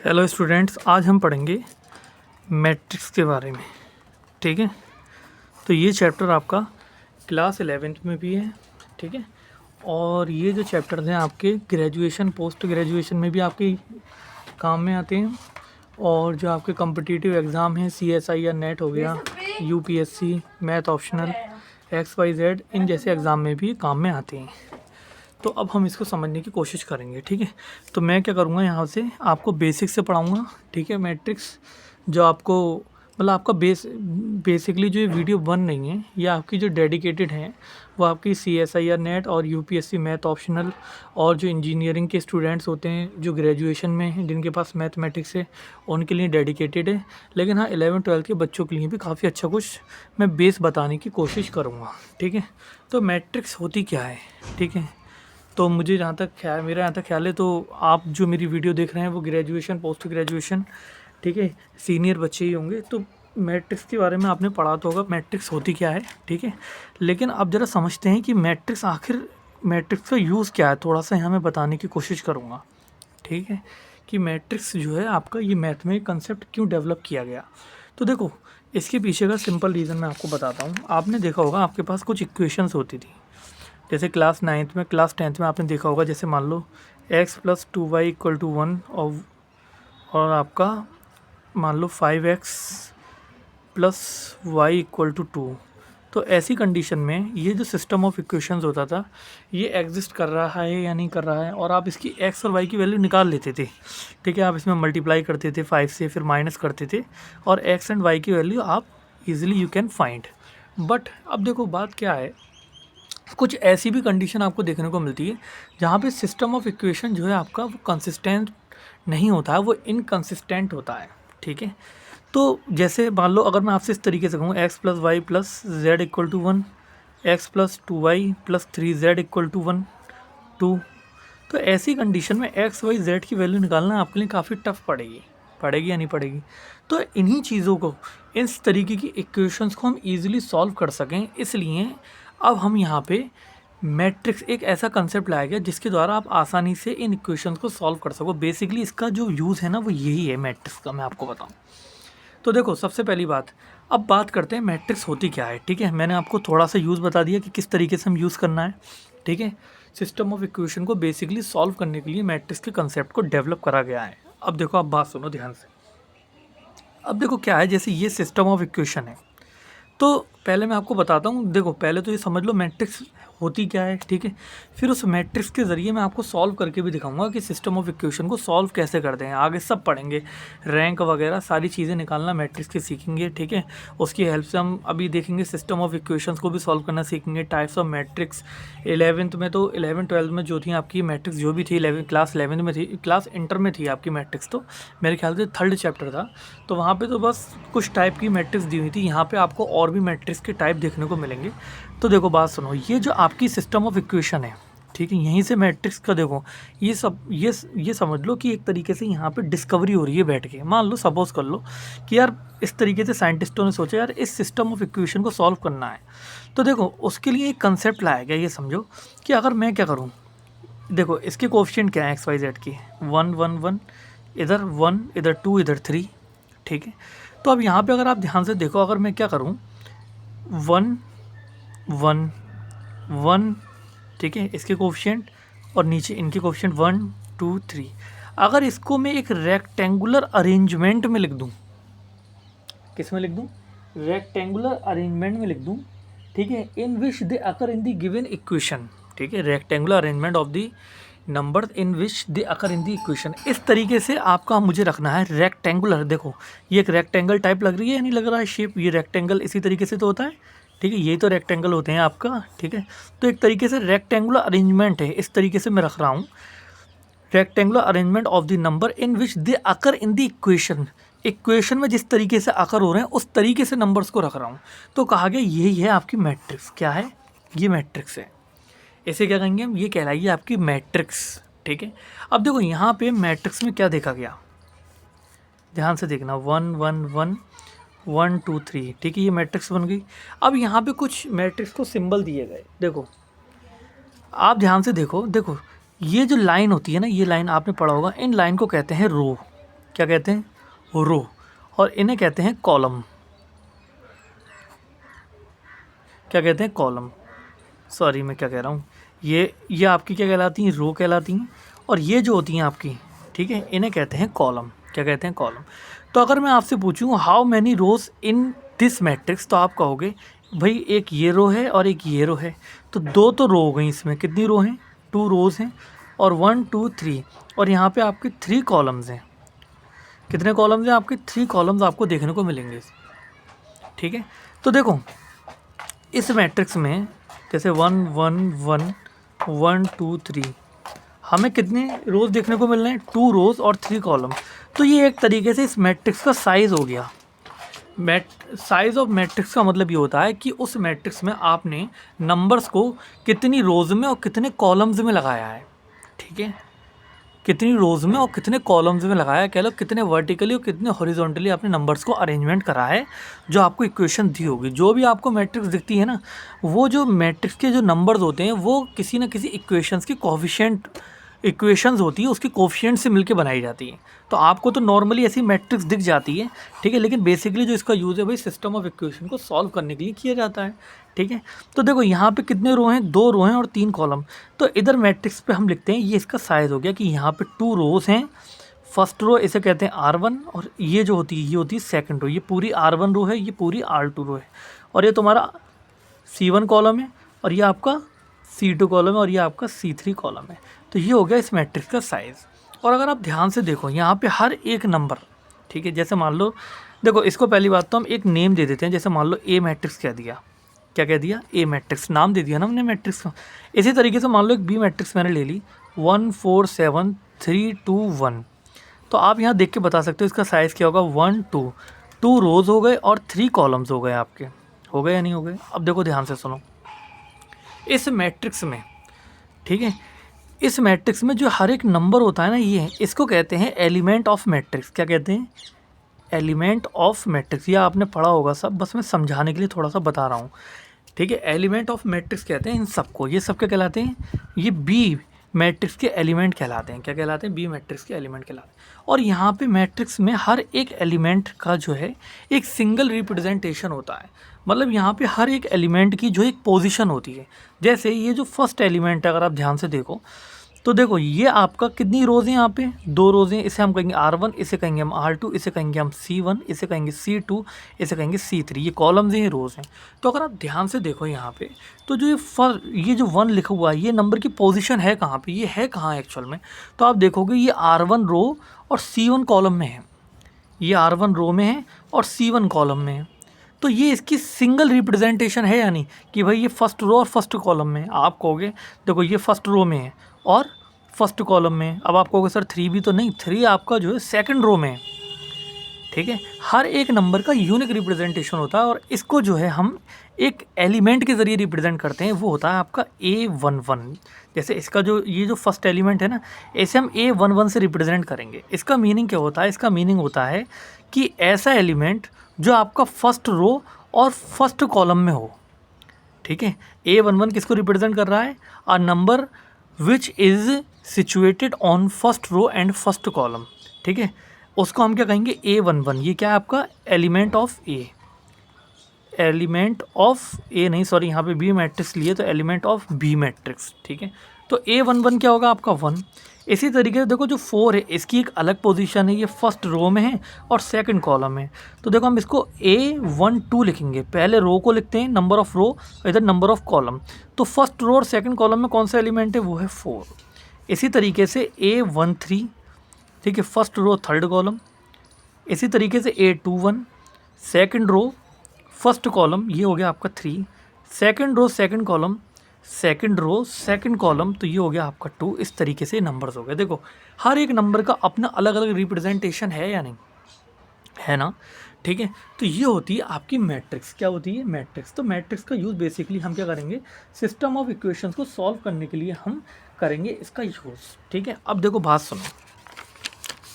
Hello students, आज हम पढ़ेंगे मैट्रिक्स के बारे में। ठीक है, तो ये चैप्टर आपका क्लास 11th में भी है। ठीक है, और ये जो चैप्टर्स हैं आपके ग्रेजुएशन पोस्ट ग्रेजुएशन में भी आपके काम में आते हैं। और जो आपके कॉम्पिटिटिव एग्ज़ाम हैं CSI या नेट हो गया, UPSC, मैथ ऑप्शनल, XYZ, इन जैसे एग्ज़ाम में भी काम में आते हैं। तो अब हम इसको समझने की कोशिश करेंगे। ठीक है, तो मैं क्या करूँगा, यहाँ से आपको बेसिक से पढ़ाऊँगा। ठीक है, मैट्रिक्स जो आपको मतलब आपका बेसिकली जो ये वीडियो बन रही है ये आपकी जो डेडिकेटेड हैं वो आपकी CSI या नेट और UPSC मैथ ऑप्शनल और जो इंजीनियरिंग के स्टूडेंट्स होते हैं जो ग्रेजुएशन में हैं जिनके पास मैथमेटिक्स है उनके लिए डेडिकेटेड है। लेकिन हाँ, 11th-12th के बच्चों के लिए भी काफ़ी अच्छा कुछ मैं बेस बताने की कोशिश करूँगा। ठीक है, तो मैट्रिक्स होती क्या है? ठीक है, तो मुझे जहाँ तक मेरा यहाँ तक ख्याल है, तो आप जो मेरी वीडियो देख रहे हैं वो ग्रेजुएशन पोस्ट ग्रेजुएशन, ठीक है, सीनियर बच्चे ही होंगे। तो मैट्रिक्स के बारे में आपने पढ़ा तो होगा, मैट्रिक्स होती क्या है। ठीक है, लेकिन अब ज़रा समझते हैं कि मैट्रिक्स आखिर मैट्रिक्स का यूज़ क्या है, थोड़ा सा यहाँ मैं बताने की कोशिश करूँगा। ठीक है, कि मैट्रिक्स जो है आपका ये मैथ में कंसेप्ट क्यों डेवलप किया गया। तो देखो, इसके पीछे का सिंपल रीज़न मैं आपको बताता हूँ। आपने देखा होगा आपके पास कुछ इक्वेशंस होती थी, जैसे क्लास 9th में, क्लास 10th में आपने देखा होगा। जैसे मान लो x + 2y = 1 और आपका मान लो 5x + y = 2। तो ऐसी कंडीशन में ये जो सिस्टम ऑफ इक्वेशंस होता था ये एग्जिस्ट कर रहा है या नहीं कर रहा है, और आप इसकी x और y की वैल्यू निकाल लेते थे। ठीक है, आप इसमें मल्टीप्लाई करते थे 5 से, फिर माइनस करते थे, और x एंड y की वैल्यू आप easily you can find. But अब देखो बात क्या है, कुछ ऐसी भी कंडीशन आपको देखने को मिलती है जहाँ पे सिस्टम ऑफ इक्वेशन जो है आपका वो कंसिस्टेंट नहीं होता है, वो इनकंसिस्टेंट होता है। ठीक है, तो जैसे मान लो अगर मैं आपसे इस तरीके से कहूँ x + y + z = 1, x + 2y + 3z = 1 2, तो ऐसी कंडीशन में x y z की वैल्यू निकालना आपके लिए काफ़ी टफ पड़ेगी या नहीं पड़ेगी। तो इन्हीं चीज़ों को, इस तरीके की इक्वेशंस को हम इजीली सॉल्व कर सकें, इसलिए अब हम यहाँ पे मैट्रिक्स एक ऐसा कंसेप्ट लाया गया जिसके द्वारा आप आसानी से इन इक्वेशंस को सॉल्व कर सको। बेसिकली इसका जो यूज़ है ना वो यही है मैट्रिक्स का, मैं आपको बताऊँ। तो देखो, सबसे पहली बात, अब बात करते हैं मैट्रिक्स होती क्या है। ठीक है, मैंने आपको थोड़ा सा यूज़ बता दिया कि किस तरीके से हम यूज़ करना है। ठीक है, सिस्टम ऑफ इक्वेशन को बेसिकली सॉल्व करने के लिए मैट्रिक्स के कंसेप्ट को डेवलप करा गया है। अब देखो, आप बात सुनो ध्यान से। अब देखो क्या है, जैसे ये सिस्टम ऑफ इक्वेशन है, तो पहले मैं आपको बताता हूँ। देखो, पहले तो ये समझ लो मैट्रिक्स होती क्या है। ठीक है, फिर उस मैट्रिक्स के ज़रिए मैं आपको सॉल्व करके भी दिखाऊंगा कि सिस्टम ऑफ इक्वेशन को सॉल्व कैसे करते हैं। आगे सब पढ़ेंगे, रैंक वगैरह सारी चीज़ें निकालना मैट्रिक्स की सीखेंगे। ठीक है, उसकी हेल्प से हम अभी देखेंगे सिस्टम ऑफ इक्वेशंस को भी सॉल्व करना सीखेंगे, टाइप्स ऑफ मैट्रिक्स। 11th में तो 11th-12th में जो थी आपकी मैट्रिक्स जो भी थी, क्लास 11 में थी, क्लास इंटर में थी आपकी मैट्रिक्स, तो मेरे ख्याल से 3rd चैप्टर था। तो वहाँ पे तो बस कुछ टाइप की मैट्रिक्स दी हुई थी, यहाँ पे आपको और भी मैट्रिक्स के टाइप देखने को मिलेंगे। तो देखो बात सुनो, ये जो आपकी सिस्टम ऑफ इक्वेशन है, ठीक है, यहीं से मैट्रिक्स का देखो, ये सब ये समझ लो कि एक तरीके से यहाँ पे डिस्कवरी हो रही है बैठ के। मान लो, सपोज कर लो कि यार इस तरीके से साइंटिस्टों ने सोचा यार इस सिस्टम ऑफ इक्वेशन को सॉल्व करना है, तो देखो उसके लिए एक कंसेप्ट लाया गया। ये समझो कि अगर मैं क्या करूँ, देखो इसके कोएफिशिएंट क्या है XYZ की, 1 1 1, इधर 1, इधर 2, इधर 3। ठीक है, तो अब यहाँ पे अगर आप ध्यान से देखो, अगर मैं क्या करूँ, 1 1 1, ठीक है, इसके कोएफिशिएंट, और नीचे इनके कोएफिशिएंट 1 2 3। अगर इसको मैं एक रेक्टेंगुलर अरेंजमेंट में लिख दूँ, किस में लिख दूँ, रेक्टेंगुलर अरेंजमेंट में लिख दूँ। ठीक है, इन विच दे अकर इन द गिवन इक्वेशन। ठीक है, rectangular arrangement of the number in which they occur in the equation. इस तरीके से आपका मुझे रखना है रेक्टेंगुलर। देखो ये एक रेक्टेंगल टाइप लग रही है या नहीं लग रहा है शेप, ये रेक्टेंगल इसी तरीके से तो होता है। ठीक है, ये तो रेक्टेंगल होते हैं आपका। ठीक है, तो एक तरीके से रेक्टेंगुलर अरेंजमेंट है, इस तरीके से मैं रख रहा हूँ, rectangular arrangement of the number in which they occur in the equation. Equation में जिस तरीके से अकर हो रहे हैं उस तरीके से नंबर्स को रख रहा हूँ। तो कहा गया यही है आपकी मैट्रिक्स। क्या है ये? मैट्रिक्स है। इसे क्या कहेंगे हम? ये कहलाइए आपकी मैट्रिक्स। ठीक है, अब देखो यहाँ पे मैट्रिक्स में क्या देखा गया, ध्यान से देखना, 1 1 1 1 2 3। ठीक है, ये मैट्रिक्स बन गई। अब यहाँ पे कुछ मैट्रिक्स को सिंबल दिए गए। देखो आप ध्यान से देखो, देखो ये जो लाइन होती है ना, ये लाइन आपने पढ़ा होगा, इन लाइन को कहते हैं रो। क्या कहते हैं, रो, और इन्हें कहते हैं कॉलम। क्या कहते हैं, कॉलम। सॉरी मैं क्या कह रहा हूँ, ये आपकी क्या कहलाती हैं, रो कहलाती हैं, और ये जो होती हैं आपकी, ठीक है, इन्हें कहते हैं कॉलम। क्या कहते हैं, कॉलम। तो अगर मैं आपसे पूछूं how many rose in this matrix, तो आप कहोगे भाई एक ये रो है और एक ये रो है, तो दो तो रो हो गई इसमें, कितनी रो हैं, 2 रोज हैं, और 1 2 3, और यहाँ पे आपके 3 कॉलम्स हैं। कितने कॉलम्स हैं आपके, 3 कॉलम्स आपको देखने को मिलेंगे। ठीक है, तो देखो इस मैट्रिक्स में जैसे 1 1 1 1 2 3, हमें कितने रोज़ देखने को मिल रहे हैं, 2 रोज़ और 3 कॉलम। तो ये एक तरीके से इस मैट्रिक्स का साइज़ हो गया। साइज़ ऑफ मैट्रिक्स का मतलब ये होता है कि उस मैट्रिक्स में आपने नंबर्स को कितनी रोज़ में और कितने कॉलम्स में लगाया है। ठीक है, कितनी रोज़ में और कितने कॉलम्स में लगाया है, कह लो कितने वर्टिकली और कितने हॉरिजॉन्टली आपने नंबर्स को अरेंजमेंट करा है, जो आपको इक्वेशन दी होगी। जो भी आपको मैट्रिक्स दिखती है ना, वो जो मैट्रिक्स के जो नंबर्स होते हैं वो किसी न किसी इक्वेशंस की कोफिशिएंट इक्वेशंस होती है, उसकी कोफिशिएंट से मिलके बनाई जाती है। तो आपको तो नॉर्मली ऐसी मैट्रिक्स दिख जाती है, ठीक है, लेकिन बेसिकली जो इसका यूज़ है भाई सिस्टम ऑफ इक्वेशन को सॉल्व करने के लिए किया जाता है। ठीक है, तो देखो यहाँ पे कितने रो हैं, 2 रो हैं और 3 कॉलम। तो इधर मैट्रिक्स पे हम लिखते हैं, ये इसका साइज़ हो गया कि यहाँ पे 2 रोज हैं, फर्स्ट रो इसे कहते हैं R1, और ये जो होती है ये होती है सेकंड रो। ये पूरी R1 रो है, ये पूरी R2 रो है, और ये तुम्हारा C1 कॉलम है, और ये आपका C2 कॉलम है, और ये आपका C3 कॉलम है। तो ये हो गया इस मैट्रिक्स का साइज़। और अगर आप ध्यान से देखो यहाँ पे हर एक नंबर, ठीक है, जैसे मान लो, देखो इसको पहली बात तो हम एक नेम दे देते हैं, जैसे मान लो A मैट्रिक्स कह दिया, क्या कह दिया, A मैट्रिक्स नाम दे दिया ना हमने मैट्रिक्स का। इसी तरीके से मान लो एक B मैट्रिक्स मैंने ले ली, 1 4 7 3 2 1, तो आप यहाँ देख के बता सकते हो इसका साइज़ क्या होगा, 1 2 2 रोज़ हो गए और 3 कॉलम्स हो गए आपके, हो गए या नहीं हो गए। अब देखो ध्यान से सुनो, इस मैट्रिक्स में, ठीक है, इस मैट्रिक्स में जो हर एक नंबर होता है ना, ये इसको कहते हैं एलिमेंट ऑफ मैट्रिक्स। क्या कहते हैं, एलिमेंट ऑफ मैट्रिक्स। ये आपने पढ़ा होगा सब, बस मैं समझाने के लिए थोड़ा सा बता रहा हूँ। ठीक है, एलिमेंट ऑफ मैट्रिक्स कहते हैं इन सबको। ये सब क्या कहलाते हैं, ये बी मैट्रिक्स के एलिमेंट कहलाते हैं। क्या कहलाते हैं, बी मैट्रिक्स के एलिमेंट कहलाते हैं। और यहाँ पे मैट्रिक्स में हर एक एलिमेंट का जो है एक सिंगल रिप्रेजेंटेशन होता है। मतलब यहाँ पे हर एक एलिमेंट की जो एक पोजीशन होती है। जैसे ये जो फर्स्ट एलिमेंट है, अगर आप ध्यान से देखो तो देखो ये आपका कितनी रोज़ हैं, यहाँ पे 2 रोज़ हैं। इसे हम कहेंगे R1, इसे कहेंगे हम R2, इसे कहेंगे हम C1, इसे कहेंगे C2, इसे कहेंगे C3। ये कॉलम्स हैं, ये रोज़ हैं। तो अगर आप ध्यान से देखो यहाँ पे, तो जो ये जो 1 लिखा हुआ है, ये नंबर की पोजीशन है कहाँ पे, ये है कहाँ एक्चुअल में, तो आप देखोगे ये R1 रो और C1 कॉलम में है। ये R1 रो में है और C1 कॉलम में है। तो ये इसकी सिंगल रिप्रेजेंटेशन है, यानी कि भाई ये फर्स्ट रो और फर्स्ट कॉलम में। आप कहोगे देखो ये फर्स्ट रो में है और फर्स्ट कॉलम में। अब आप कहोगे सर 3 भी तो नहीं, 3 आपका जो है सेकंड रो में है। ठीक है, हर एक नंबर का यूनिक रिप्रेजेंटेशन होता है, और इसको जो है हम एक एलिमेंट के ज़रिए रिप्रेजेंट करते हैं, वो होता है आपका A11। जैसे इसका जो ये जो फर्स्ट एलिमेंट है ना, ऐसे हम A11 से रिप्रेजेंट करेंगे। इसका मीनिंग क्या होता है, इसका मीनिंग होता है कि ऐसा एलिमेंट जो आपका फर्स्ट रो और फर्स्ट कॉलम में हो। ठीक है, A11 किसको रिप्रेजेंट कर रहा है, a number which is situated on first row and first column. ठीक है, उसको हम क्या कहेंगे, A11। ये क्या है आपका element of A, element of A नहीं, सॉरी यहाँ पे B मैट्रिक्स लिए तो एलिमेंट ऑफ B मैट्रिक्स। ठीक है, तो A11 क्या होगा आपका 1। इसी तरीके से देखो जो 4 है, इसकी एक अलग पोजीशन है, ये फर्स्ट रो में है और सेकंड कॉलम में। तो देखो हम इसको A12 लिखेंगे, पहले रो को लिखते हैं नंबर ऑफ रो, इधर नंबर ऑफ कॉलम। तो फर्स्ट रो और सेकंड कॉलम में कौन सा एलिमेंट है, वो है 4। इसी तरीके से A13, ठीक है, फर्स्ट रो थर्ड कॉलम। इसी तरीके से A21 second row first column, ये हो गया आपका 3। Second row second column, second row second column, तो ये हो गया आपका 2। इस तरीके से नंबर्स हो गए। देखो हर एक नंबर का अपना अलग अलग रिप्रेजेंटेशन है या नहीं है ना। ठीक है, तो ये होती है आपकी मैट्रिक्स। क्या होती है, मैट्रिक्स। तो मैट्रिक्स का यूज़ बेसिकली हम क्या करेंगे, सिस्टम ऑफ इक्वेशंस को सॉल्व करने के लिए हम करेंगे इसका यूज़। ठीक है, अब देखो बात सुनो।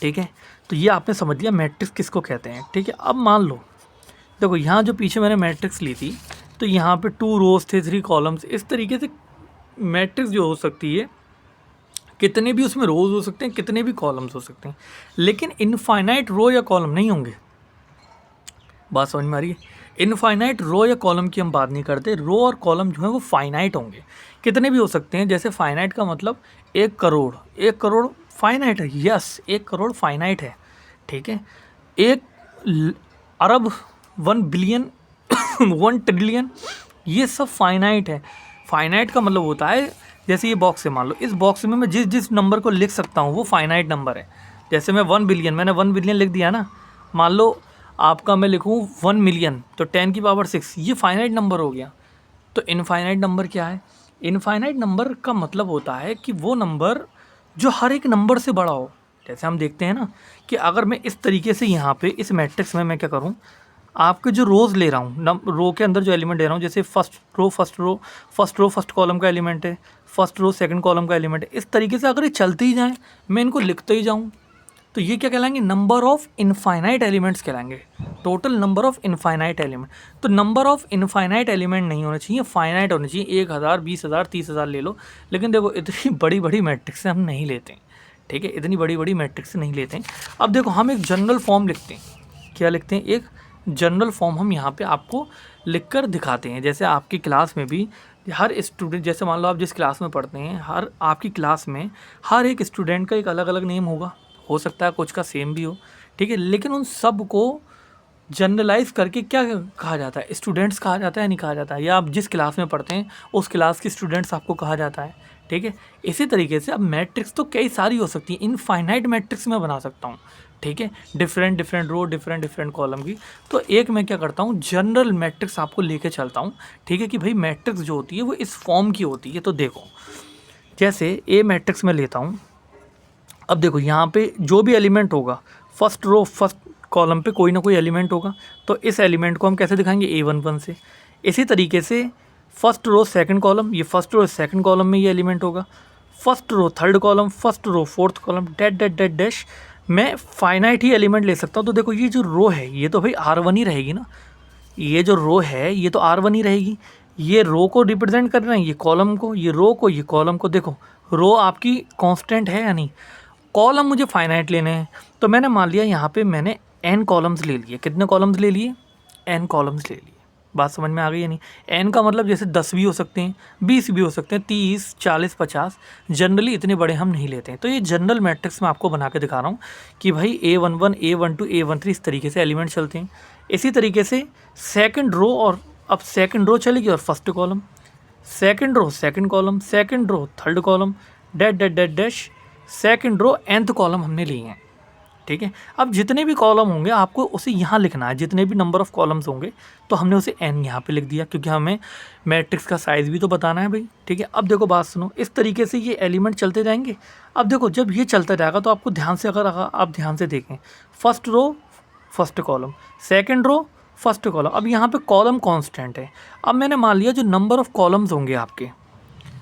ठीक है, तो ये आपने समझ लिया मैट्रिक्स किसको कहते हैं। ठीक है, अब मान लो देखो यहाँ जो पीछे मैंने मैट्रिक्स ली थी, तो यहाँ पे 2 रोज थे 3 कॉलम्स। इस तरीके से मैट्रिक्स जो हो सकती है कितने भी उसमें रोज हो सकते हैं, कितने भी कॉलम्स हो सकते हैं, लेकिन इनफाइनाइट रो या कॉलम नहीं होंगे। बात समझ में आ रही है? इनफाइनाइट रो या कॉलम की हम बात नहीं करते, रो और कॉलम जो है वो फाइनाइट होंगे, कितने भी हो सकते हैं। जैसे फाइनाइट का मतलब 1 करोड़, 1 करोड़ फाइनाइट है, यस 1 करोड़ फाइनाइट है, ठीक है। 1 अरब, 1 बिलियन 1 ट्रिलियन, ये सब फाइनाइट है। फाइनाइट का मतलब होता है जैसे ये बॉक्स है, मान लो इस बॉक्स में मैं जिस जिस नंबर को लिख सकता हूँ वो फाइनाइट नंबर है। जैसे मैं 1 बिलियन, मैंने 1 बिलियन लिख दिया ना, मान लो आपका मैं लिखूँ 1 मिलियन, तो 10⁶, ये फाइनाइट नंबर हो गया। तो इनफाइनाइट नंबर क्या है? इनफाइनाइट नंबर का मतलब होता है कि वो नंबर जो हर एक नंबर से बड़ा हो। जैसे हम देखते हैं ना कि अगर मैं इस तरीके से यहाँ पे इस मैट्रिक्स में मैं क्या करूँ, आपके जो रोज़ ले रहा हूँ, रो के अंदर जो एलिमेंट ले रहा हूँ, जैसे फर्स्ट कॉलम का एलिमेंट है, फर्स्ट रो सेकंड कॉलम का एलिमेंट है, इस तरीके से अगर ये चलते ही जाएँ, मैं इनको लिखते ही जाऊँ, तो ये क्या कहलाएंगे? नंबर ऑफ इनफाइनाइट एलिमेंट्स कहलाएंगे, total number of infinite element. तो नंबर ऑफ इनफाइनाइट एलिमेंट नहीं होना चाहिए, फाइनाइट होना चाहिए। 1000, 20,000, 30,000 ले लो, लेकिन देखो इतनी बड़ी बड़ी मैट्रिक्स से हम नहीं लेते हैं, ठीक है, इतनी बड़ी बड़ी मैट्रिक्स से नहीं लेते हैं। अब देखो हम एक जनरल फॉर्म लिखते हैं, क्या लिखते हैं? एक जनरल फॉर्म हम यहाँ पे आपको लिख कर दिखाते हैं। जैसे आपकी क्लास में भी हर स्टूडेंट, जैसे मान लो आप जिस क्लास में पढ़ते हैं, हर आपकी क्लास में हर एक स्टूडेंट का एक अलग अलग नेम होगा, हो सकता है कुछ का सेम भी हो, ठीक है, लेकिन उन सब को जनरलाइज करके क्या कहा जाता है? स्टूडेंट्स कहा जाता है, नहीं कहा जाता है? या आप जिस क्लास में पढ़ते हैं उस क्लास के स्टूडेंट्स आपको कहा जाता है, ठीक है। इसी तरीके से अब मैट्रिक्स तो कई सारी हो सकती है, इनफाइनाइट मैट्रिक्स मैं बना सकता हूँ, ठीक है, डिफरेंट डिफरेंट रो, डिफरेंट डिफरेंट कॉलम की। तो एक मैं क्या करता हूँ, जनरल मैट्रिक्स आपको लेके चलता हूँ, ठीक है, कि भाई मैट्रिक्स जो होती है वो इस फॉर्म की होती है। तो देखो जैसे ए मैट्रिक्स में लेता हूँ, अब देखो यहाँ पे जो भी एलिमेंट होगा, फर्स्ट रो फर्स्ट कॉलम पे कोई ना कोई एलिमेंट होगा, तो इस एलिमेंट को हम कैसे दिखाएंगे? A11 से। इसी तरीके से फर्स्ट रो सेकंड कॉलम, ये फर्स्ट रो सेकंड कॉलम में ये एलिमेंट होगा, first row third column, first row fourth column, dot dot dot dash. मैं फाइनाइट ही एलिमेंट ले सकता हूँ। तो देखो ये जो रो है ये तो भाई R1 ही रहेगी ना, ये जो रो है ये तो R1 ही रहेगी। ये रो को रिप्रेजेंट कर रहे हैं, ये कॉलम को, ये रो को, ये कॉलम को। देखो रो आपकी कांस्टेंट है या नहीं? कॉलम मुझे फाइनाइट लेने हैं, तो मैंने मान लिया यहाँ पे मैंने n कॉलम्स ले लिए। कितने कॉलम्स ले लिए? n कॉलम्स ले लिए। बात समझ में आ गई या नहीं? n का मतलब जैसे 10 भी हो सकते हैं, 20 भी हो सकते हैं, 30, 40, 50, जनरली इतने बड़े हम नहीं लेते हैं। तो ये जनरल मैट्रिक्स मैं आपको बना के दिखा रहा हूँ कि भाई A11, A12, A13 इस तरीके से एलिमेंट चलते हैं। इसी तरीके से सेकेंड रो, और अब सेकेंड रो चलेगी और first column, second row second column, second row third column, dot dot dot dash, second row nth column हमने लिए हैं, ठीक है। अब जितने भी कॉलम होंगे आपको उसे यहाँ लिखना है, जितने भी नंबर ऑफ़ कॉलम्स होंगे, तो हमने उसे n यहाँ पे लिख दिया, क्योंकि हमें मैट्रिक्स का साइज़ भी तो बताना है भाई, ठीक है। अब देखो बात सुनो, इस तरीके से ये एलिमेंट चलते जाएंगे। अब देखो जब ये चलता जाएगा तो आपको ध्यान से, अगर आप ध्यान से देखें, first row first column, second row first column, अब यहाँ पे कॉलम कांस्टेंट है। अब मैंने मान लिया जो नंबर ऑफ़ कॉलम्स होंगे आपके,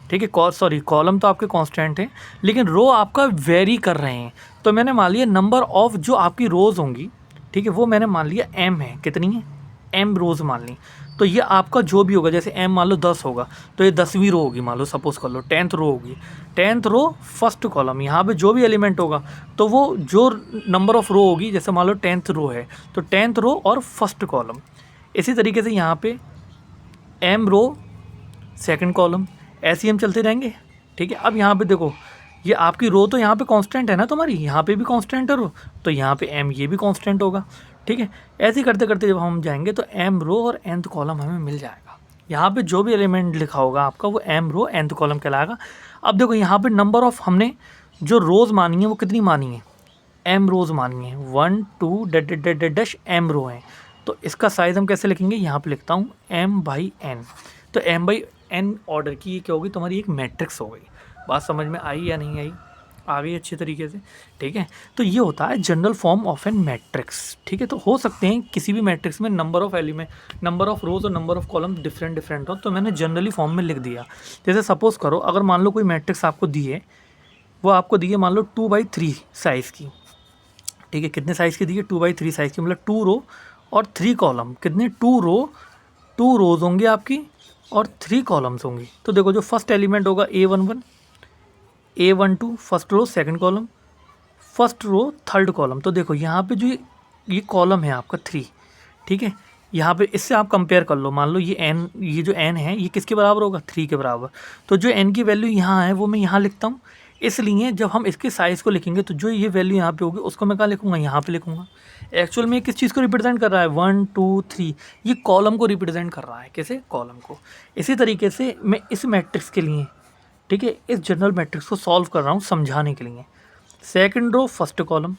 ठीक है, कॉलम तो आपके कांस्टेंट हैं, लेकिन रो आपका वेरी कर रहे हैं, तो मैंने मान लिया नंबर ऑफ जो आपकी रोज़ होंगी, ठीक है, वो मैंने मान लिया m है। कितनी है? m रोज़ मान ली। तो ये आपका जो भी होगा, जैसे m मान लो 10 होगा, तो ये 10वीं रो होगी, मान लो सपोज़ कर लो 10th रो होगी, 10th रो फर्स्ट कॉलम। यहाँ पे जो भी एलिमेंट होगा तो वो जो नंबर ऑफ़ रो होगी, जैसे मान लो 10th रो है तो 10th रो और फर्स्ट कॉलम। इसी तरीके से यहाँ पे m रो सेकंड कॉलम, ऐसे ही हम चलते रहेंगे, ठीक है। अब यहाँ पे देखो ये आपकी रो तो यहाँ पे कांस्टेंट है ना तुम्हारी, यहाँ पे भी कांस्टेंट है रो, तो यहाँ पे m ये भी कांस्टेंट होगा, ठीक है। ऐसे ही करते करते जब हम जाएंगे तो m रो और nth कॉलम हमें मिल जाएगा। यहाँ पे जो भी एलिमेंट लिखा होगा आपका वो m रो nth कॉलम कहलाएगा। अब देखो यहाँ पे नंबर ऑफ हमने जो रोज़ मानी है वो कितनी मानी है? m रोज़ मानी है, 1 2 that dot dot dash m रो है। तो इसका साइज़ हम कैसे लिखेंगे? यहाँ पे लिखता हूँ m/n। तो m/n ऑर्डर की ये क्या होगी? तुम्हारी एक मैट्रिक्स हो गई। बात समझ में आई या नहीं आई? आ गई अच्छी तरीके से, ठीक है। तो ये होता है general form of an matrix, ठीक है। तो हो सकते हैं किसी भी मैट्रिक्स में number of element, number of rows और number of column different different हो, तो मैंने जनरली फॉर्म में लिख दिया। जैसे सपोज़ करो, अगर मान लो कोई मैट्रिक्स आपको दी है, वो आपको दी है मान लो 2/3 साइज़ की, ठीक है। कितने साइज़ की दी है? 2/3 साइज़ की, मतलब 2 रो और 3 कॉलम। कितने? 2 रोज़ होंगे आपकी और 3 कॉलम्स होंगी। तो देखो जो फर्स्ट एलिमेंट होगा A11, A12 first row second column, first row third column. तो देखो यहाँ पे जो ये कॉलम है आपका 3, ठीक है, यहाँ पे इससे आप कंपेयर कर लो। मान लो ये जो n है ये किसके बराबर होगा, 3 के बराबर। तो जो n की वैल्यू यहाँ है वो मैं यहाँ लिखता हूँ। इसलिए जब हम इसके साइज़ को लिखेंगे तो जो ये वैल्यू यहाँ पे होगी उसको मैं कहाँ लिखूँगा, यहाँ पे लिखूँगा। एक्चुअल में किस चीज़ को रिप्रेजेंट कर रहा है, 1 2 3, ये कॉलम को रिप्रेजेंट कर रहा है। कैसे, कॉलम को। इसी तरीके से मैं इस मैट्रिक्स के लिए, ठीक है, इस जनरल मैट्रिक्स को सॉल्व कर रहा हूँ समझाने के लिए। Second row first column,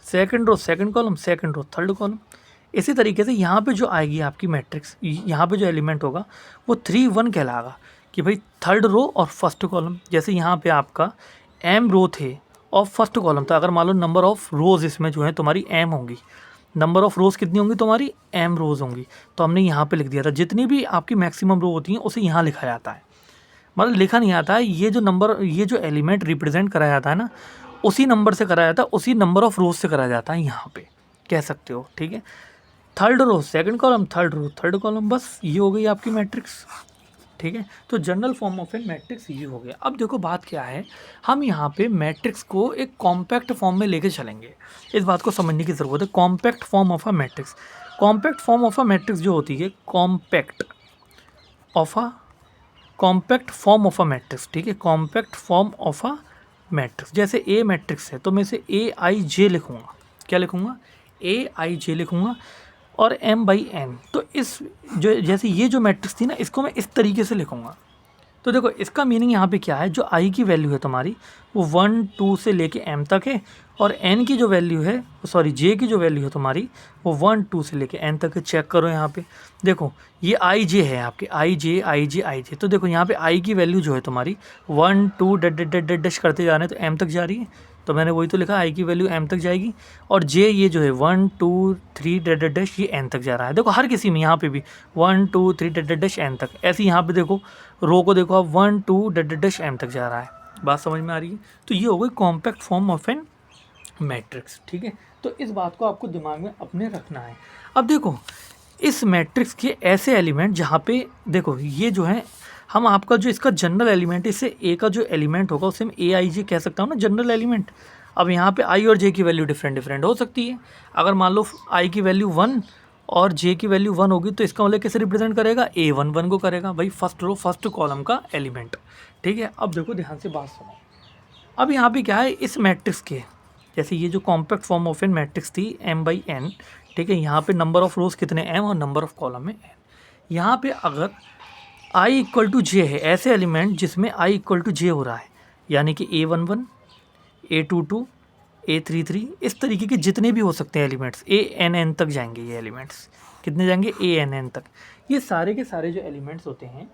second row second column, second row third column. इसी तरीके से यहाँ पे जो आएगी आपकी मैट्रिक्स, यहाँ पे जो एलिमेंट होगा वो 3 1 कहलाएगा कि भाई थर्ड रो और फर्स्ट कॉलम। जैसे यहाँ पे आपका m रो थे और फर्स्ट कॉलम था, अगर मान लो नंबर ऑफ़ रोज़ इसमें जो है तुम्हारी m होंगी, नंबर ऑफ़ रोज़ कितनी होंगी तुम्हारी, m रोज़ होंगी। तो हमने यहाँ पे लिख दिया था जितनी भी आपकी मैक्सिमम रो होती हैं उसे यहाँ लिखा जाता है, मतलब लिखा नहीं आता है, ये जो नंबर, ये जो एलिमेंट रिप्रेजेंट कराया जाता है ना, उसी नंबर से कराया जाता है, उसी नंबर ऑफ़ रोज़ से कराया जाता है, यहाँ पे कह सकते हो। ठीक है, third row second column, third row third column, बस ये हो गई आपकी मैट्रिक्स। ठीक है, तो general form of an matrix ये हो गया। अब देखो बात क्या है, हम यहाँ पे मैट्रिक्स को एक कॉम्पैक्ट फॉर्म में लेके चलेंगे। इस बात को समझने की ज़रूरत है, compact form of a matrix. Compact form of a matrix जो होती है, compact form of a matrix, ठीक है, compact form of a matrix. जैसे ए मैट्रिक्स है तो मैं इसे AIJ लिखूँगा। क्या लिखूँगा, AIJ लिखूँगा, और m/n। तो इस जो जैसे ये जो मैट्रिक्स थी ना, इसको मैं इस तरीके से लिखूँगा। तो देखो इसका मीनिंग यहाँ पे क्या है, जो i की वैल्यू है तुम्हारी वो 1 2 से लेके m तक है, और n की जो वैल्यू है, सॉरी j की जो वैल्यू है तुम्हारी वो 1 2 से लेके n तक है। चेक करो यहाँ पे, देखो ये ij है आपके, ij। तो देखो यहाँ पे i की वैल्यू जो है तुम्हारी 1 2 डैश करते जा रहे हैं तो m तक जा रही है। तो मैंने वही तो लिखा, i की वैल्यू m तक जाएगी, और j ये जो है 1 2 3 डैश ये n तक जा रहा है। देखो हर किसी में, यहाँ पे भी 1 2 3 डैश n तक। ऐसे यहाँ पे देखो रो को देखो आप 1 2 डैश m तक जा रहा है। बात समझ में आ रही है। तो ये हो गई compact form of an matrix. ठीक है, तो इस बात को आपको दिमाग में अपने रखना है। अब देखो इस मैट्रिक्स के ऐसे एलिमेंट जहाँ पे देखो ये जो है, हम आपका जो इसका जनरल एलिमेंट, इससे ए का जो एलिमेंट होगा उसे मैं AIJ कह सकता हूँ ना, जनरल एलिमेंट। अब यहाँ पे i और j की वैल्यू डिफरेंट हो सकती है। अगर मान लो i की वैल्यू 1 और j की वैल्यू 1 होगी तो इसका मतलब कैसे रिप्रेजेंट करेगा, A1 को करेगा भाई, फर्स्ट रो फर्स्ट कॉलम का एलिमेंट। ठीक है, अब देखो ध्यान से बात सुनो। अब यहाँ पे क्या है, इस मैट्रिक्स के जैसे ये जो compact form of an matrix थी m/n, ठीक है, यहाँ पे नंबर ऑफ़ रोज़ कितने m और नंबर ऑफ़ कॉलम में n। यहाँ पे अगर i = j है, ऐसे एलिमेंट जिसमें i = j हो रहा है, यानी कि A11 A22 A33, इस तरीके के जितने भी हो सकते हैं एलिमेंट्स, ANN तक जाएंगे। ये एलिमेंट्स कितने जाएंगे, ANN तक। ये सारे के सारे जो एलिमेंट्स होते हैं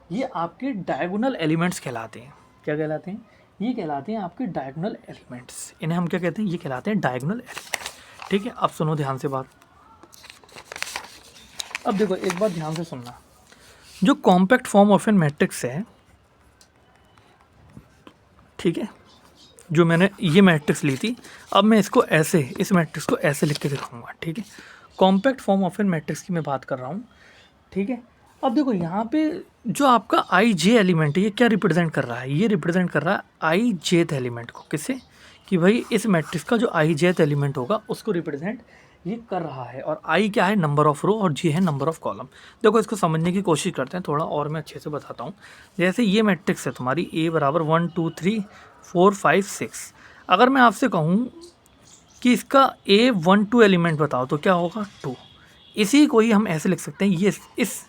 ये आपके डायगोनल एलिमेंट्स कहलाते हैं। क्या कहलाते हैं, ये कहलाते हैं आपके डायगोनल एलिमेंट्स। इन्हें हम क्या कहते हैं, ये कहलाते हैं डायगोनल एलिमेंट्स। ठीक है, अब सुनो ध्यान से बात। अब देखो एक बात ध्यान से सुनना, जो compact form of an matrix है, ठीक है, जो मैंने ये मैट्रिक्स ली थी, अब मैं इसको ऐसे, इस मैट्रिक्स को ऐसे लिख के दिखाऊंगा। ठीक है, compact form of an matrix की मैं बात कर रहा हूँ। ठीक है, अब देखो यहाँ पे जो आपका IJ एलिमेंट है ये क्या रिप्रेजेंट कर रहा है, ये रिप्रेजेंट कर रहा है IJth एलिमेंट को। किससे, कि भाई इस मैट्रिक्स का जो IJth एलिमेंट होगा उसको रिप्रेजेंट ये कर रहा है। और I क्या है, नंबर ऑफ़ रो, और J है नंबर ऑफ़ कॉलम। देखो इसको समझने की कोशिश करते हैं थोड़ा और, मैं अच्छे से बताता हूँ। जैसे ये मैट्रिक्स है तुम्हारी A = 1 2 3 4 5 6। अगर मैं आपसे कहूँ कि इसका A12 एलिमेंट बताओ तो क्या होगा, 2। इसी को ही हम ऐसे लिख सकते हैं, ये इस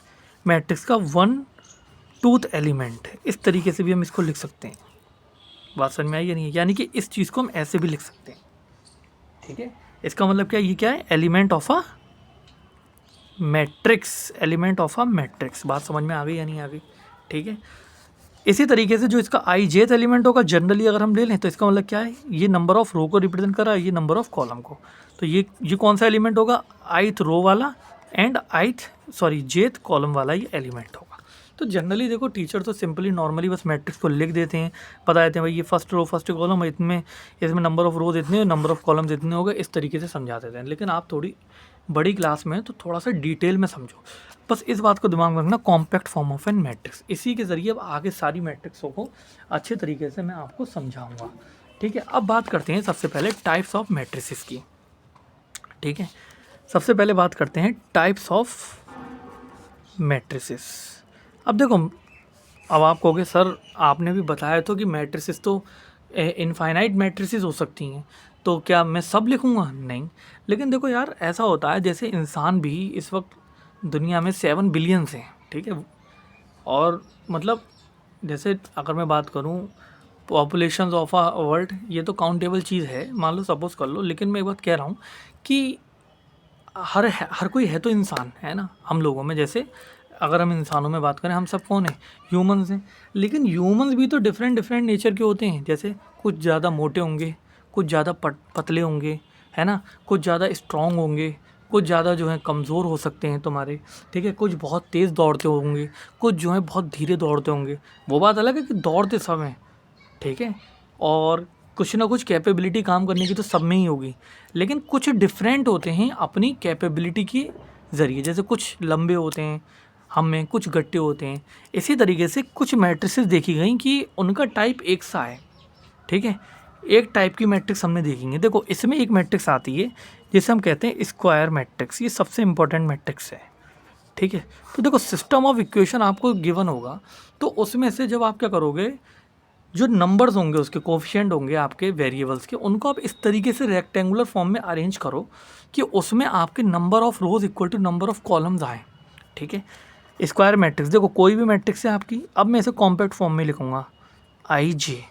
मैट्रिक्स का 1/2 एलिमेंट है। इस तरीके से भी हम इसको लिख सकते हैं। बात समझ में आई या नहीं, यानी कि इस चीज़ को हम ऐसे भी लिख सकते हैं। ठीक है, इसका मतलब क्या, ये क्या है, element of a matrix, element of a matrix. बात समझ में आ गई या नहीं आ गई। ठीक है, इसी तरीके से जो इसका IJth एलिमेंट होगा जनरली अगर हम ले लें तो इसका मतलब क्या है, ये नंबर ऑफ़ रो को रिप्रेजेंट कर रहा है, ये नंबर ऑफ़ कॉलम को। तो ये कौन सा एलिमेंट होगा, ith रो वाला एंड jth कॉलम वाला ये एलिमेंट होगा। तो जनरली देखो टीचर तो सिंपली नॉर्मली बस मैट्रिक्स को लिख देते हैं, बता देते हैं भाई ये फर्स्ट रो फर्स्ट कॉलम इसमें नंबर ऑफ़ रोज इतने, नंबर ऑफ़ कॉलम्स इतने हो गए, इस तरीके से समझा देते हैं। लेकिन आप थोड़ी बड़ी क्लास में तो थोड़ा सा डिटेल में समझो। बस इस बात को दिमाग में रखना, compact form of an matrix, इसी के ज़रिए अब आगे सारी मैट्रिक्सों को अच्छे तरीके से मैं आपको समझाऊंगा। ठीक है, अब बात करते हैं सबसे पहले टाइप्स ऑफ मैट्रिसेस की। ठीक है, सबसे पहले बात करते हैं टाइप्स ऑफ मैट्रिसेस। अब देखो, अब आप कहोगे सर आपने भी बताया तो कि मैट्रिसेस तो इनफाइनाइट मैट्रिसेस हो सकती हैं, तो क्या मैं सब लिखूँगा? नहीं। लेकिन देखो यार, ऐसा होता है जैसे इंसान भी इस वक्त दुनिया में 7 बिलियंस हैं। ठीक है, और मतलब जैसे अगर मैं बात करूं पॉपुलेशंस ऑफ अ वर्ल्ड, ये तो काउंटेबल चीज़ है, मान लो सपोज कर लो, लेकिन मैं एक बात कह रहा हूँ कि हर कोई है तो इंसान है ना। हम लोगों में जैसे अगर हम इंसानों में बात करें, हम सब कौन है? ह्यूमंस हैं। लेकिन ह्यूमंस भी तो डिफरेंट डिफरेंट नेचर के होते हैं, जैसे कुछ ज़्यादा मोटे होंगे, कुछ ज़्यादा पतले होंगे, है ना, कुछ ज़्यादा स्ट्रॉन्ग होंगे, कुछ ज़्यादा जो है कमज़ोर हो सकते हैं तुम्हारे। ठीक है, कुछ बहुत तेज़ दौड़ते होंगे, कुछ जो है बहुत धीरे दौड़ते होंगे। वो बात अलग है कि दौड़ते सब हैं। ठीक है, और कुछ ना कुछ कैपेबिलिटी काम करने की तो सब में ही होगी, लेकिन कुछ डिफरेंट होते हैं अपनी कैपेबिलिटी के ज़रिए। जैसे कुछ लंबे होते हैं हम में, कुछ गट्टे होते हैं। इसी तरीके से कुछ मैट्रिसेस देखी गई कि उनका टाइप एक सा है। ठीक है, एक टाइप की मैट्रिक्स हमने देखेंगे। देखो, इसमें एक मैट्रिक्स आती है जिसे हम कहते हैं स्क्वायर मैट्रिक्स। ये सबसे इंपॉर्टेंट मैट्रिक्स है। ठीक है, तो देखो सिस्टम ऑफ इक्वेशन आपको गिवन होगा, तो उसमें से जब आप क्या करोगे, जो नंबर्स होंगे उसके कोफिशिएंट होंगे आपके वेरिएबल्स के, उनको आप इस तरीके से रेक्टेंगुलर फॉर्म में अरेंज करो कि उसमें आपके number of rows equal to number of columns आए। ठीक है, स्क्वायर मैट्रिक्स, देखो कोई भी मैट्रिक्स है आपकी, अब मैं इसे कॉम्पैक्ट फॉर्म में लिखूंगा आई जे।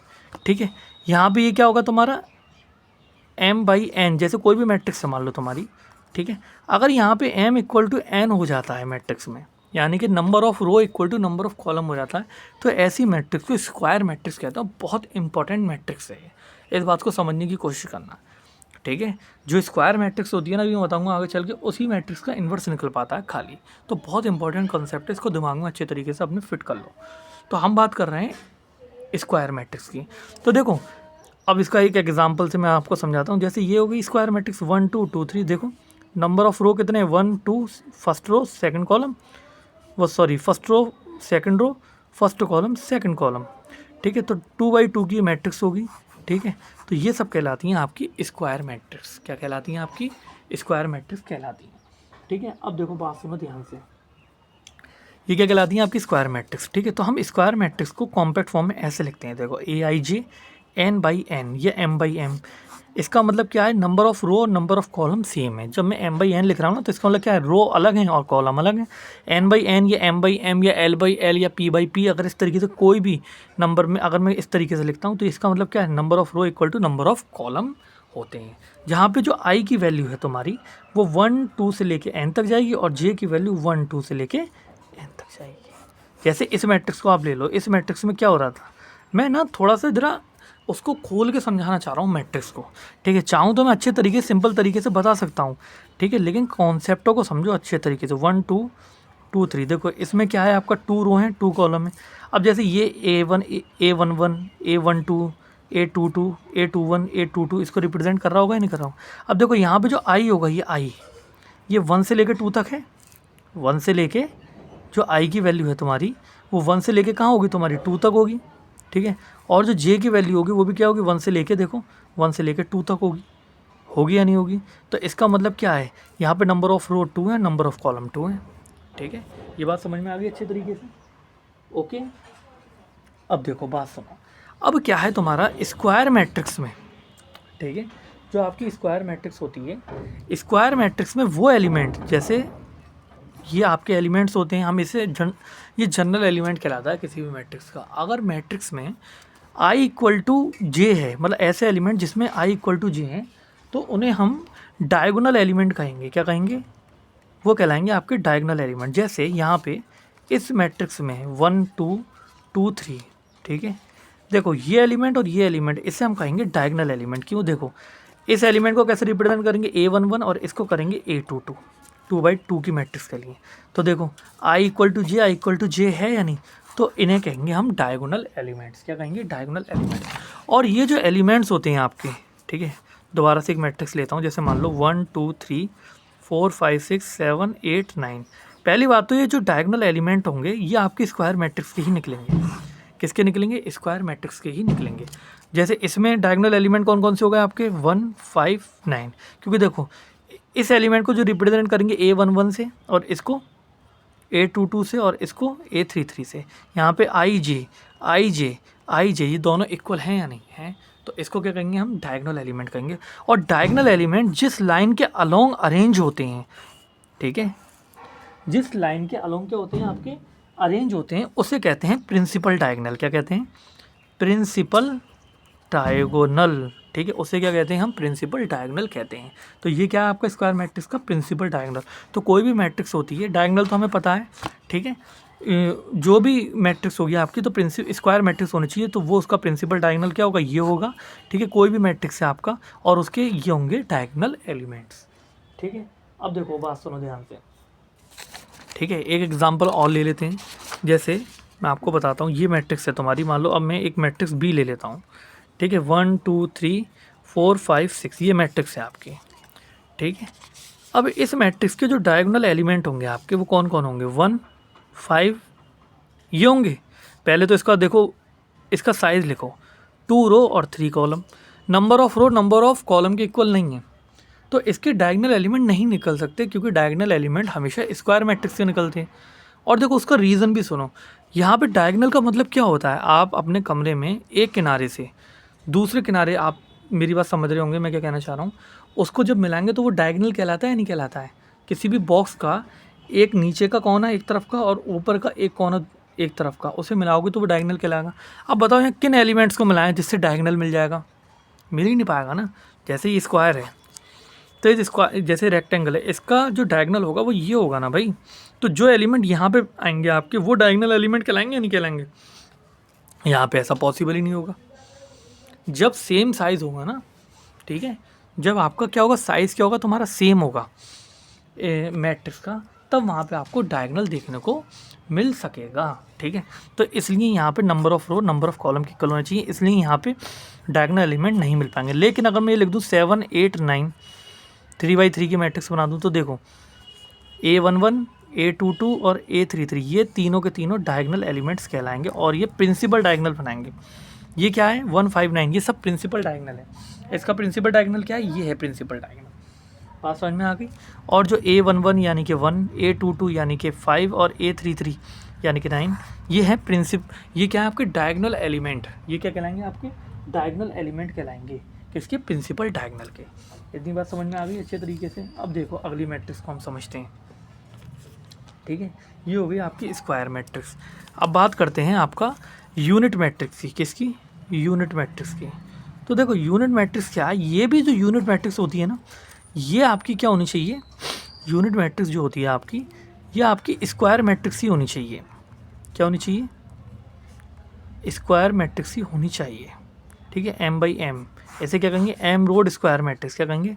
ठीक है, यहाँ पे ये क्या होगा तुम्हारा m बाई एन, जैसे कोई भी मैट्रिक्स मान लो तुम्हारी। ठीक है, अगर यहाँ पे m इक्वल टू एन हो जाता है मैट्रिक्स में, यानी कि number of row equal to number of column हो जाता है, तो ऐसी मैट्रिक्स को स्क्वायर मैट्रिक्स कहते हैं। बहुत इंपॉर्टेंट मैट्रिक्स है ये, इस बात को समझने की कोशिश करना। ठीक है, जो स्क्वायर मैट्रिक्स होती है ना, अभी मैं बताऊंगा आगे चल के, उसी मैट्रिक्स का इन्वर्स निकल पाता है खाली। तो बहुत इंपॉर्टेंट कॉन्सेप्ट है, इसको दिमाग में अच्छे तरीके से अपने फिट कर लो। तो हम बात कर रहे हैं स्क्वायर मैट्रिक्स की। तो देखो, अब इसका एक एग्जांपल से मैं आपको समझाता हूँ। जैसे ये हो गई स्क्वायर मैट्रिक्स 1 2 2 3। देखो नंबर ऑफ रो कितने हैं, 1 2 फर्स्ट रो सेकंड कॉलम, वो sorry first row second row first column second column. ठीक है, तो 2 बाई 2 की मैट्रिक्स होगी। ठीक है, तो ये सब कहलाती हैं आपकी स्क्वायर मैट्रिक्स। क्या कहलाती हैं? आपकी स्क्वायर मैट्रिक्स कहलाती हैं। ठीक है, अब देखो बात सुनो ध्यान से, ये क्या कहलाती हैं? आपकी स्क्वायर मैट्रिक्स। ठीक है, तो हम स्क्वायर मैट्रिक्स को कॉम्पैक्ट फॉर्म में ऐसे लिखते हैं। देखो ए आई जे एन बाई एन या एम बाई एम। इसका मतलब क्या है? नंबर ऑफ रो और नंबर ऑफ कॉलम सेम है। जब मैं एम बाई एन लिख रहा हूँ ना, तो इसका मतलब क्या है? रो अलग हैं और कॉलम अलग हैं। एन बाई एन या एम बाई एम या एल बाई एल या पी बाई पी, अगर इस तरीके से कोई भी नंबर में अगर मैं इस तरीके से लिखता हूँ, तो इसका मतलब क्या है? Number of row equal to number of column होते हैं। जहाँ पे जो आई की वैल्यू है तुम्हारी, वो 1 2 से लेके एन तक जाएगी, और जे की वैल्यू 1 2 से लेके एन तक जाएगी। जैसे इस मैट्रिक्स को आप ले लो, इस मैट्रिक्स में क्या हो रहा था, मैं ना थोड़ा सा जरा उसको खोल के समझाना चाह रहा हूँ मैट्रिक्स को। ठीक है, चाहूँ तो मैं अच्छे तरीके सिंपल तरीके से बता सकता हूँ। ठीक है, लेकिन कॉन्सेप्टों को समझो अच्छे तरीके से। 1 2 2 3। देखो इसमें क्या है, आपका 2 रो हैं 2 कॉलम है। अब जैसे ये A1 A11 A12 A22 A21 A22 इसको रिप्रेजेंट कर रहा होगा या नहीं कर रहा हूँ? अब देखो यहाँ पे जो आई होगा, ये आई, ये 1 से लेकर 2 तक है। 1 से लेके जो आई की वैल्यू है तुम्हारी, वो 1 से लेके कहाँ होगी तुम्हारी? 2 तक होगी। ठीक है, और जो जे की वैल्यू होगी वो भी क्या होगी? 1 से लेके, देखो 1 से लेके 2 तक होगी या नहीं होगी? तो इसका मतलब क्या है, यहाँ पे नंबर ऑफ रो 2 है, नंबर ऑफ कॉलम 2 है। ठीक है, ये बात समझ में आ गई अच्छे तरीके से? ओके, अब देखो बात सुनो, अब क्या है तुम्हारा स्क्वायर मैट्रिक्स में। ठीक है, जो आपकी स्क्वायर मैट्रिक्स होती है, स्क्वायर मैट्रिक्स में वो एलिमेंट, जैसे ये आपके एलिमेंट्स होते हैं, हम इसे ये जनरल एलिमेंट कहलाता है किसी भी मैट्रिक्स का। अगर मैट्रिक्स में आई इक्वल टू जे है, मतलब ऐसे एलिमेंट जिसमें आई इक्वल टू जे हैं, तो उन्हें हम डायगोनल एलिमेंट कहेंगे। क्या कहेंगे? वो कहलाएंगे आपके डायगोनल एलिमेंट। जैसे यहाँ पे इस मैट्रिक्स में 1 2 2 3। ठीक है, देखो ये एलिमेंट और ये एलिमेंट, इसे हम कहेंगे डायगोनल एलिमेंट। क्यों? देखो इस एलिमेंट को कैसे रिप्रेजेंट करेंगे? A11 और इसको करेंगे A22, 2 बाई 2 की मैट्रिक्स के लिए। तो देखो I equal to J, I equal to J है या नहीं? तो इन्हें कहेंगे हम डायगोनल एलिमेंट्स। क्या कहेंगे? Diagonal elements. और ये जो एलिमेंट्स होते हैं आपके, ठीक है, दोबारा से एक मैट्रिक्स लेता हूँ। जैसे मान लो 1 2 3 4 5 6 7 8 9। पहली बात तो ये जो डायगोनल एलिमेंट होंगे ये आपके स्क्वायर मैट्रिक्स के ही निकलेंगे। किसके निकलेंगे? स्क्वायर मैट्रिक्स के ही निकलेंगे। जैसे इसमें डायगोनल एलिमेंट कौन कौन से हो गए आपके? 1 5 9, क्योंकि देखो इस एलिमेंट को जो रिप्रेजेंट करेंगे A11 से, और इसको A22 से, और इसको A33 से। यहाँ पे आई जे ये दोनों इक्वल हैं या नहीं हैं, तो इसको क्या कहेंगे हम? डायगोनल एलिमेंट कहेंगे। और डायगोनल एलिमेंट जिस लाइन के अलोंग अरेंज होते हैं, ठीक है, जिस लाइन के अलोंग क्या होते हैं आपके? अरेंज होते हैं, उसे कहते हैं प्रिंसिपल डायगोनल। क्या कहते हैं? Principal diagonal. ठीक है, उसे क्या कहते हैं हम? प्रिंसिपल डायगोनल कहते हैं। तो ये क्या है आपका स्क्वायर मैट्रिक्स का प्रिंसिपल डायगोनल। तो कोई भी मैट्रिक्स होती है, डायगोनल तो हमें पता है, ठीक है, जो भी मैट्रिक्स होगी आपकी तो स्क्वायर मैट्रिक्स होनी चाहिए, तो वो उसका प्रिंसिपल डायगोनल क्या होगा? ये होगा। ठीक है, कोई भी मैट्रिक्स है आपका और उसके ये होंगे डायगोनल एलिमेंट्स। ठीक है, अब देखो बात सुनो ध्यान से। ठीक है, एक एग्जांपल और ले लेते हैं। जैसे मैं आपको बताता हूँ, ये मैट्रिक्स है तुम्हारी, मान लो अब मैं एक मैट्रिक्स बी ले लेता हूँ। ठीक है, 1 2 3 4 5 6 ये मैट्रिक्स है आपकी। ठीक है, अब इस मैट्रिक्स के जो डायगोनल एलिमेंट होंगे आपके वो कौन कौन होंगे? 1 5 ये होंगे। पहले तो इसका देखो, इसका साइज़ लिखो, 2 रो और 3 column. Number of row number of column के इक्वल नहीं है, तो इसके डायगोनल एलिमेंट नहीं निकल सकते, क्योंकि डायगोनल एलिमेंट हमेशा स्क्वायर मैट्रिक्स से निकलते हैं। और देखो उसका रीज़न भी सुनो। यहाँ पे डायगोनल का मतलब क्या होता है? आप अपने कमरे में एक किनारे से दूसरे किनारे, आप मेरी बात समझ रहे होंगे मैं क्या कहना चाह रहा हूँ, उसको जब मिलाएंगे तो वो डायगोनल कहलाता है या नहीं कहलाता है? किसी भी बॉक्स का एक नीचे का कोना एक तरफ का और ऊपर का एक कोना एक तरफ का, उसे मिलाओगे तो वो डायगोनल कहलाएगा। अब बताओ यहाँ किन एलिमेंट्स को मिलाएं जिससे डायगोनल मिल जाएगा? मिल ही नहीं पाएगा ना। जैसे ये स्क्वायर है, तो इस स्क्वायर जैसे रेक्टेंगल है, इसका जो डायगोनल होगा वो ये होगा ना भाई। तो जो एलिमेंट यहाँ पे आएंगे आपके वो डायगोनल एलिमेंट कहलाएंगे या नहीं कहलाएंगे? यहाँ पे ऐसा पॉसिबल ही नहीं होगा। जब सेम साइज़ होगा ना, ठीक है, जब आपका क्या होगा? साइज़ क्या होगा तुम्हारा? सेम होगा मैट्रिक्स का, तब वहाँ पे आपको डायगोनल देखने को मिल सकेगा। ठीक है, तो इसलिए यहाँ पे number of row number of column की इक्वल होना चाहिए, इसलिए यहाँ पे डायगोनल एलिमेंट नहीं मिल पाएंगे। लेकिन अगर मैं ये लिख दूँ 7 8 9 3x3 की मैट्रिक्स बना दूँ, तो देखो A11 A22 और A33 ये तीनों के तीनों डायगोनल एलिमेंट्स कहलाएंगे और ये प्रिंसिपल डायगोनल बनाएंगे। ये क्या है? 1 5 9 ये सब प्रिंसिपल डायगोनल है। इसका प्रिंसिपल डायगोनल क्या है? ये है प्रिंसिपल डायगोनल। बात समझ में आ गई? और जो A11 यानी कि 1, A22 यानी कि 5 और A33 यानी कि 9 ये है ये क्या है? आपके डायगोनल एलिमेंट। ये क्या कहलाएंगे? आपके डायगोनल एलिमेंट कहलाएंगे। किसके? प्रिंसिपल डायगोनल के। इतनी बात समझ में आ गई अच्छे तरीके से? अब देखो अगली मैट्रिक्स को हम समझते हैं। ठीक है, ये हो गई आपकी स्क्वायर मैट्रिक्स। अब बात करते हैं आपका यूनिट मैट्रिक्स की। किसकी? यूनिट मैट्रिक्स की। तो देखो यूनिट मैट्रिक्स क्या है? ये भी जो यूनिट मैट्रिक्स होती है ना, ये आपकी क्या होनी चाहिए? यूनिट मैट्रिक्स जो होती है आपकी, ये आपकी स्क्वायर मैट्रिक्स ही होनी चाहिए। क्या होनी चाहिए? स्क्वायर मैट्रिक्स ही होनी चाहिए। ठीक है, M/M। ऐसे क्या कहेंगे? M order square matrix. क्या कहेंगे?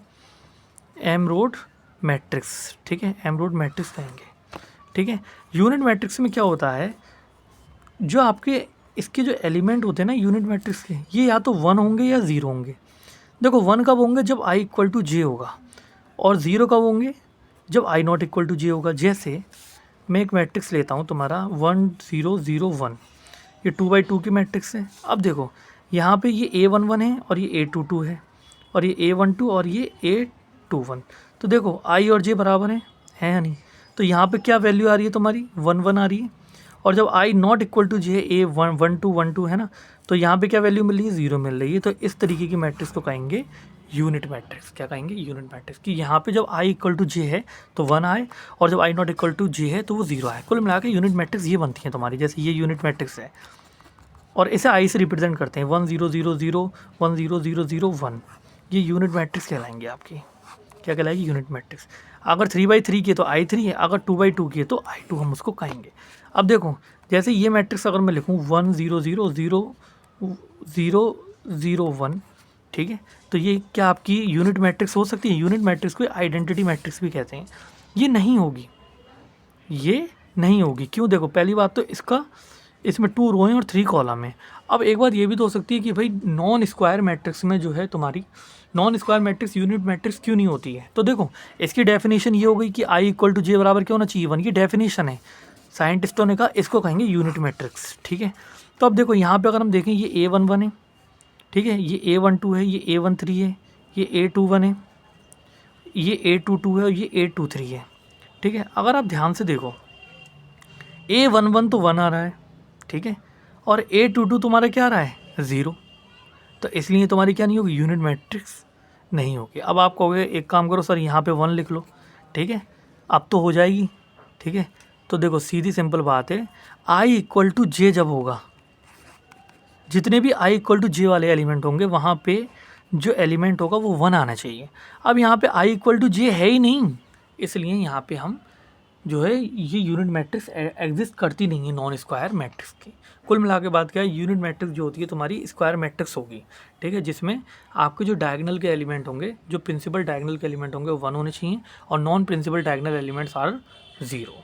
M order matrix. ठीक है, एम रोड मैट्रिक्स कहेंगे। ठीक है, यूनिट मैट्रिक्स में क्या होता है? जो आपके इसके जो एलिमेंट होते हैं ना यूनिट मैट्रिक्स के, ये या तो 1 होंगे या 0 होंगे। देखो 1 कब होंगे? जब i = j होगा। और 0 कब होंगे? जब i ≠ = j होगा। जैसे मैं एक मैट्रिक्स लेता हूँ तुम्हारा 1 0 0 1, ये 2x2 की मैट्रिक्स है। अब देखो यहाँ पे ये A11 है और ये A22 है और ये A12 और ये A21। तो देखो i और j बराबर है या नहीं? तो यहाँ पे क्या वैल्यू आ रही है तुम्हारी? 1 1 आ रही है। और जब i ≠ = j A1 2 है ना, तो यहाँ पे क्या वैल्यू मिल रही है? 0 मिल रही है। तो इस तरीके की मैट्रिक्स को कहेंगे यूनिट मैट्रिक्स। क्या कहेंगे? Unit matrix. कि यहाँ पे जब i = j है तो 1 आए और जब i ≠ = j है तो वो 0 आए। कुल मिला के यूनिट मैट्रिक्स ये बनती है तुम्हारी। जैसे ये यूनिट मैट्रिक्स है और इसे i से रिप्रेजेंट करते हैं 1 0 0 0 1 0 0 0 1। ये यूनिट मैट्रिक्स कहलाएंगे आपकी। क्या कहलाएगी? Unit matrix. अगर 3x3 की है तो i3 है, अगर 2x2 की है तो i2 हम उसको कहेंगे। अब देखो जैसे ये मैट्रिक्स अगर मैं लिखूँ 1 0 0 0 0 0 1, ठीक है, तो ये क्या आपकी यूनिट मैट्रिक्स हो सकती है? यूनिट मैट्रिक्स को आइडेंटिटी मैट्रिक्स भी कहते हैं। ये नहीं होगी, ये नहीं होगी। क्यों? देखो पहली बात तो इसका इसमें 2 रो हैं और 3 कॉलम है। अब एक बात ये भी तो हो सकती है कि भाई नॉन स्क्वायर मैट्रिक्स में जो है तुम्हारी non square matrix unit matrix क्यों नहीं होती है। तो देखो इसकी डेफिनेशन ये हो गई कि आई इक्वल टू जे बराबर क्या होना चाहिए 1, ये डेफिनेशन है। साइंटिस्टों ने कहा इसको कहेंगे यूनिट मैट्रिक्स, ठीक है। तो अब देखो यहाँ पे अगर हम देखें ये A11 है, ठीक है, ये A12 है, ये A13 है, ये A21 है, ये A22 है और ये A23 है, ठीक है। अगर आप ध्यान से देखो A11 तो 1 आ रहा है, ठीक है, और A22 तुम्हारा क्या आ रहा है 0, तो इसलिए तुम्हारी क्या नहीं होगी यूनिट मैट्रिक्स नहीं होगी। अब आप कहोगे एक काम करो सर यहाँ पे 1 लिख लो, ठीक है, अब तो हो जाएगी, ठीक है। तो देखो सीधी सिंपल बात है, आई इक्वल टू जे जब होगा, जितने भी आई इक्वल टू जे वाले एलिमेंट होंगे वहाँ पे जो एलिमेंट होगा वो 1 आना चाहिए। अब यहाँ पे आई इक्वल टू जे है ही नहीं, इसलिए यहाँ पे हम जो है ये यूनिट मैट्रिक्स एग्जिस्ट करती नहीं है नॉन स्क्वायर मैट्रिक्स की। कुल मिला के बात क्या है, यूनिट मैट्रिक्स जो होती है तुम्हारी स्क्वायर मैट्रिक्स होगी, ठीक है, जिसमें आपके जो डायगोनल के एलिमेंट होंगे, जो प्रिंसिपल डायगोनल के एलिमेंट होंगे वो 1 होने चाहिए और non principal diagonal elements are 0।